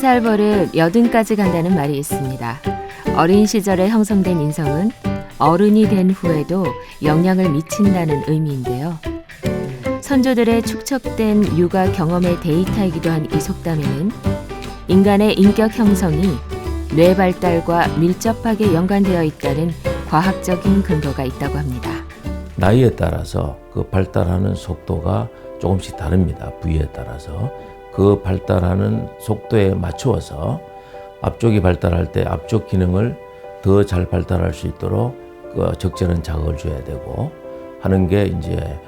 3살 버릇 80까지 간다는 말이 있습니다. 어린 시절에 형성된 인성은 어른이 된 후에도 영향을 미친다는 의미인데요. 선조들의 축적된 육아 경험의 데이터이기도 한 이 속담에는 인간의 인격 형성이 뇌 발달과 밀접하게 연관되어 있다는 과학적인 근거가 있다고 합니다. 나이에 따라서 그 발달하는 속도가 조금씩 다릅니다. 부위에 따라서. 그 발달하는 속도에 맞추어서 앞쪽이 발달할 때 앞쪽 기능을 더 잘 발달할 수 있도록 그 적절한 자극을 줘야 되고 하는 게 이제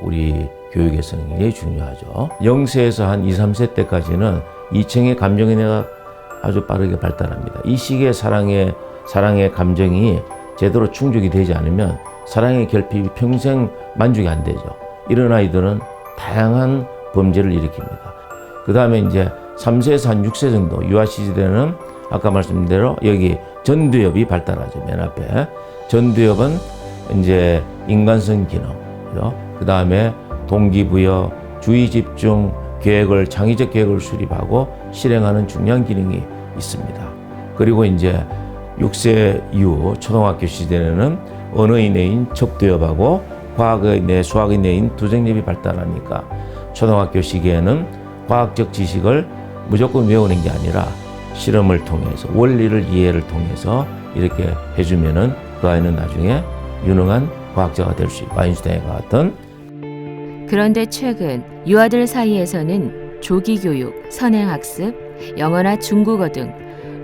우리 교육에서는 굉장히 중요하죠. 0세에서 한 2, 3세 때까지는 이층의 감정의 뇌가 아주 빠르게 발달합니다. 이 시기에 사랑의 감정이 제대로 충족이 되지 않으면 사랑의 결핍이 평생 만족이 안 되죠. 이런 아이들은 다양한 범죄를 일으킵니다. 그 다음에 이제 3세에서 한 6세 정도 유아 시절에는 아까 말씀드린 대로 여기 전두엽이 발달하죠. 맨 앞에. 전두엽은 이제 인간성 기능, 그 다음에 동기부여, 주의 집중, 창의적 계획을 수립하고 실행하는 중요한 기능이 있습니다. 그리고 이제 6세 이후 초등학교 시대에는 언어의 뇌인 척두엽하고 과학의 뇌, 수학의 뇌인 두정엽이 발달하니까 초등학교 시기에는 과학적 지식을 무조건 외우는 게 아니라 실험을 통해서 원리를 이해를 통해서 이렇게 해주면은 그 아이는 나중에 유능한 과학자가 될 수 있고 아인슈타인과 같은. 그런데 최근 유아들 사이에서는 조기교육, 선행학습, 영어나 중국어 등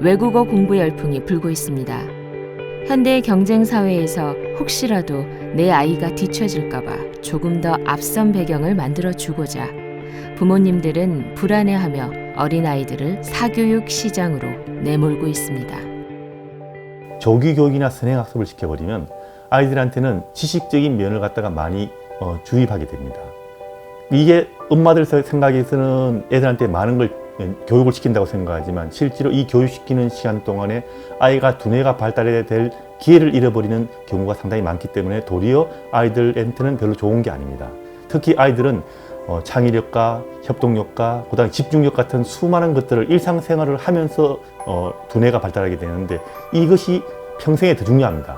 외국어 공부 열풍이 불고 있습니다. 현대 경쟁 사회에서 혹시라도 내 아이가 뒤처질까 봐 조금 더 앞선 배경을 만들어 주고자 부모님들은 불안해하며 어린아이들을 사교육 시장으로 내몰고 있습니다. 조기교육이나 선행학습을 시켜버리면 아이들한테는 지식적인 면을 갖다가 많이 주입하게 됩니다. 이게 엄마들 생각에서는 애들한테 많은 걸 교육을 시킨다고 생각하지만 실제로 이 교육시키는 시간 동안에 아이가 두뇌가 발달해야 될 기회를 잃어버리는 경우가 상당히 많기 때문에 도리어 아이들한테는 별로 좋은 게 아닙니다. 특히 아이들은 창의력과 협동력과 그다음에 집중력 같은 수많은 것들을 일상생활을 하면서 두뇌가 발달하게 되는데 이것이 평생에 더 중요합니다.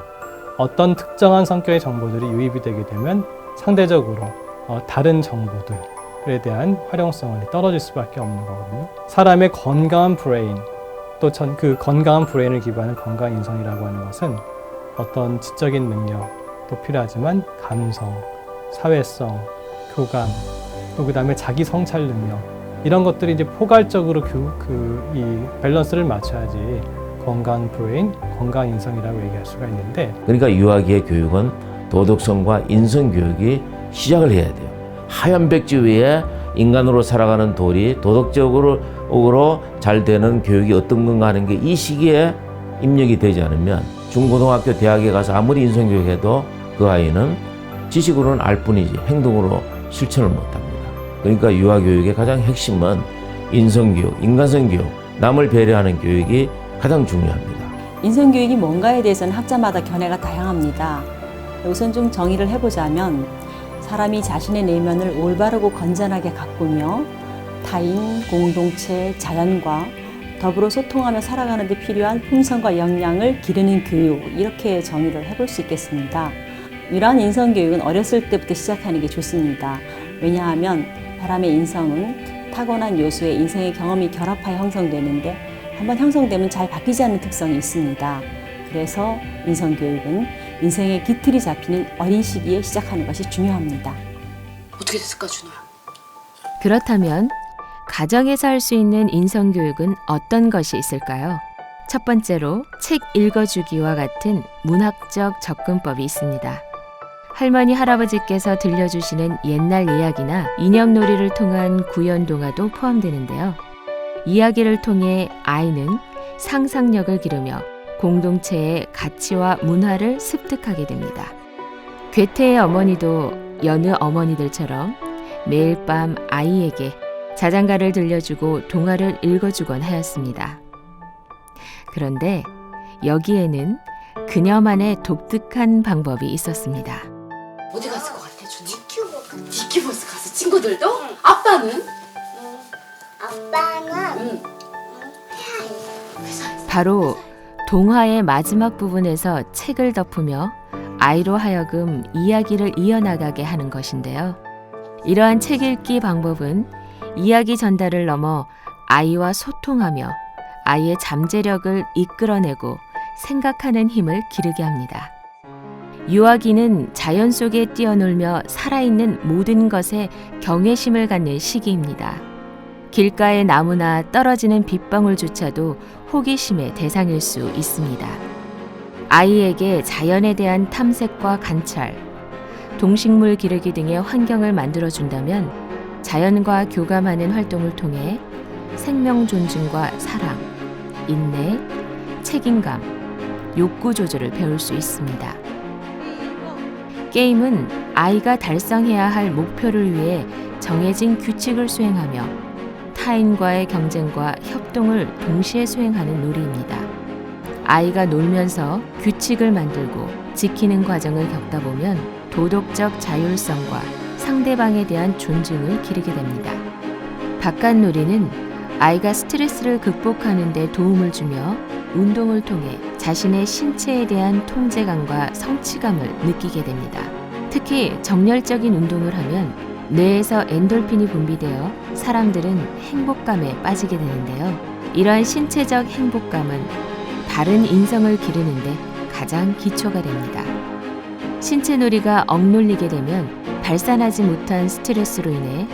어떤 특정한 성격의 정보들이 유입이 되게 되면 상대적으로 다른 정보들에 대한 활용성이 떨어질 수밖에 없는 거거든요. 사람의 건강한 브레인, 또 그 건강한 브레인을 기반한 건강한 인성이라고 하는 것은 어떤 지적인 능력도 필요하지만 감성, 사회성, 교감, 또 그다음에 자기 성찰 능력 이런 것들이 이제 포괄적으로 이 밸런스를 맞춰야지 건강 브레인, 건강 인성이라고 얘기할 수가 있는데, 그러니까 유아기의 교육은 도덕성과 인성 교육이 시작을 해야 돼요. 하얀 백지 위에 인간으로 살아가는 돌이 도덕적으로 잘 되는 교육이 어떤 건가 하는 게 이 시기에 입력이 되지 않으면 중고등학교 대학에 가서 아무리 인성 교육해도 그 아이는 지식으로는 알 뿐이지 행동으로 실천을 못합니다. 그러니까 유아교육의 가장 핵심은 인성교육, 인간성 교육, 남을 배려하는 교육이 가장 중요합니다. 인성교육이 뭔가에 대해서는 학자마다 견해가 다양합니다. 우선 좀 정의를 해보자면 사람이 자신의 내면을 올바르고 건전하게 가꾸며 타인, 공동체, 자연과 더불어 소통하며 살아가는 데 필요한 품성과 역량을 기르는 교육, 이렇게 정의를 해볼 수 있겠습니다. 이러한 인성교육은 어렸을 때부터 시작하는 게 좋습니다. 왜냐하면 사람의 인성은 타고난 요소의 인생의 경험이 결합하여 형성되는데 한번 형성되면 잘 바뀌지 않는 특성이 있습니다. 그래서 인성교육은 인생의 기틀이 잡히는 어린 시기에 시작하는 것이 중요합니다. 어떻게 됐을까, 준호야? 그렇다면 가정에서 할 수 있는 인성교육은 어떤 것이 있을까요? 첫 번째로 책 읽어주기와 같은 문학적 접근법이 있습니다. 할머니, 할아버지께서 들려주시는 옛날 이야기나 인형놀이를 통한 구연동화도 포함되는데요. 이야기를 통해 아이는 상상력을 기르며 공동체의 가치와 문화를 습득하게 됩니다. 괴테의 어머니도 여느 어머니들처럼 매일 밤 아이에게 자장가를 들려주고 동화를 읽어주곤 하였습니다. 그런데 여기에는 그녀만의 독특한 방법이 있었습니다. 어디 갔을 것 같아, 준호? 디큐버스 가서 친구들도? 아빠는? 아빠는 바로 동화의 마지막 부분에서 책을 덮으며 아이로 하여금 이야기를 이어나가게 하는 것인데요. 이러한 책 읽기 방법은 이야기 전달을 넘어 아이와 소통하며 아이의 잠재력을 이끌어내고 생각하는 힘을 기르게 합니다. 유아기는 자연 속에 뛰어놀며 살아있는 모든 것에 경외심을 갖는 시기입니다. 길가의 나무나 떨어지는 빗방울조차도 호기심의 대상일 수 있습니다. 아이에게 자연에 대한 탐색과 관찰, 동식물 기르기 등의 환경을 만들어준다면 자연과 교감하는 활동을 통해 생명 존중과 사랑, 인내, 책임감, 욕구 조절을 배울 수 있습니다. 게임은 아이가 달성해야 할 목표를 위해 정해진 규칙을 수행하며 타인과의 경쟁과 협동을 동시에 수행하는 놀이입니다. 아이가 놀면서 규칙을 만들고 지키는 과정을 겪다 보면 도덕적 자율성과 상대방에 대한 존중을 기르게 됩니다. 바깥놀이는 아이가 스트레스를 극복하는 데 도움을 주며 운동을 통해 자신의 신체에 대한 통제감과 성취감을 느끼게 됩니다. 특히 정열적인 운동을 하면 뇌에서 엔돌핀이 분비되어 사람들은 행복감에 빠지게 되는데요. 이러한 신체적 행복감은 바른 인성을 기르는데 가장 기초가 됩니다. 신체놀이가 억눌리게 되면 발산하지 못한 스트레스로 인해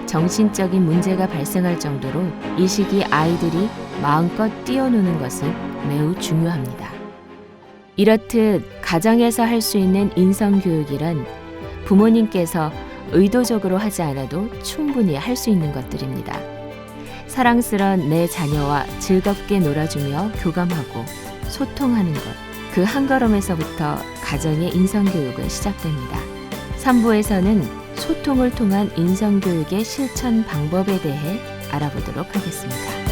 정신적인 문제가 발생할 정도로 이 시기 아이들이 마음껏 뛰어노는 것은 매우 중요합니다. 이렇듯 가정에서 할 수 있는 인성교육이란 부모님께서 의도적으로 하지 않아도 충분히 할 수 있는 것들입니다. 사랑스런 내 자녀와 즐겁게 놀아주며 교감하고 소통하는 것, 그 한 걸음에서부터 가정의 인성교육은 시작됩니다. 3부에서는 소통을 통한 인성교육의 실천 방법에 대해 알아보도록 하겠습니다.